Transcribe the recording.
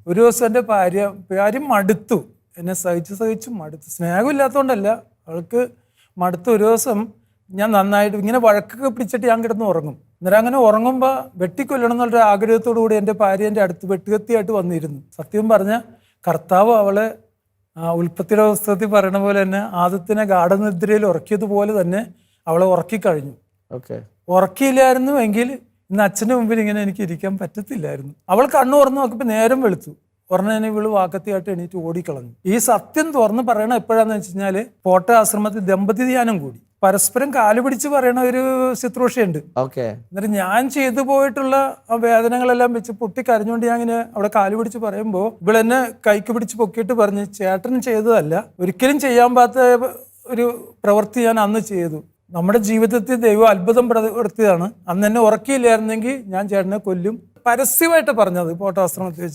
ഒരു ദിവസം എൻ്റെ ഭാര്യ മടുത്തു, എന്നെ സഹിച്ച് മടുത്തു. സ്നേഹമില്ലാത്തതുകൊണ്ടല്ല, അവൾക്ക് മടുത്തു. ഒരു ദിവസം ഞാൻ നന്നായിട്ട് ഇങ്ങനെ വഴക്കൊക്കെ പിടിച്ചിട്ട് ഞാൻ കിടന്ന് ഉറങ്ങും. അന്നേരം അങ്ങനെ ഉറങ്ങുമ്പോൾ വെട്ടിക്കൊല്ലണം എന്നുള്ളൊരു ആഗ്രഹത്തോടു കൂടി എൻ്റെ ഭാര്യ എൻ്റെ അടുത്ത് വെട്ടുകത്തിയായിട്ട് വന്നിരുന്നു. സത്യം പറഞ്ഞാൽ കർത്താവ് അവളെ ഉൽപ്പത്തിയുടെ പുസ്തകത്തിൽ പറയണ പോലെ തന്നെ ആദത്തിനെ ഗാഠനിദ്രയിൽ ഉറക്കിയതുപോലെ തന്നെ അവളെ ഉറക്കിക്കഴിഞ്ഞു. ഉറക്കിയില്ലായിരുന്നു എങ്കിൽ ഇന്ന് അച്ഛൻ്റെ മുമ്പിൽ ഇങ്ങനെ എനിക്ക് ഇരിക്കാൻ പറ്റത്തില്ലായിരുന്നു. അവൾ കണ്ണു തുറന്ന് നോക്കിയപ്പോൾ നേരം വെളുത്തു. ഉടനെ ഇവള് വാക്കത്തിയായിട്ട് എണീറ്റ് ഓടിക്കളഞ്ഞു. ഈ സത്യം തുറന്ന് പറയണ എപ്പോഴാന്ന് വെച്ച് കഴിഞ്ഞാല് പോട്ട ആശ്രമത്തിൽ ദമ്പതി ധ്യാനം കൂടി. പരസ്പരം കാലുപിടിച്ച് പറയണ ഒരു ശുശ്രൂഷയുണ്ട്. എന്നിട്ട് ഞാൻ ചെയ്തു പോയിട്ടുള്ള ആ വേദനകളെല്ലാം വെച്ച് പൊട്ടി കരഞ്ഞുകൊണ്ട് ഞാൻ ഇങ്ങനെ അവിടെ കാലുപിടിച്ച് പറയുമ്പോൾ ഇവളെന്നെ കൈക്ക് പിടിച്ച് പൊക്കിയിട്ട് പറഞ്ഞ്, ചേട്ടൻ ചെയ്തതല്ല, ഒരിക്കലും ചെയ്യാൻ പറ്റാത്ത ഒരു പ്രവൃത്തി ഞാൻ അന്ന് ചെയ്തു. നമ്മുടെ ജീവിതത്തിൽ ദൈവം അത്ഭുതം പ്രവർത്തിയതാണ്. അന്ന് എന്നെ ഉറക്കിയില്ലായിരുന്നെങ്കിൽ ഞാൻ ചേട്ടനെ കൊല്ലും. പരസ്യമായിട്ട് പറഞ്ഞത് പോട്ടാശ്രമത്തിൽ വെച്ച്.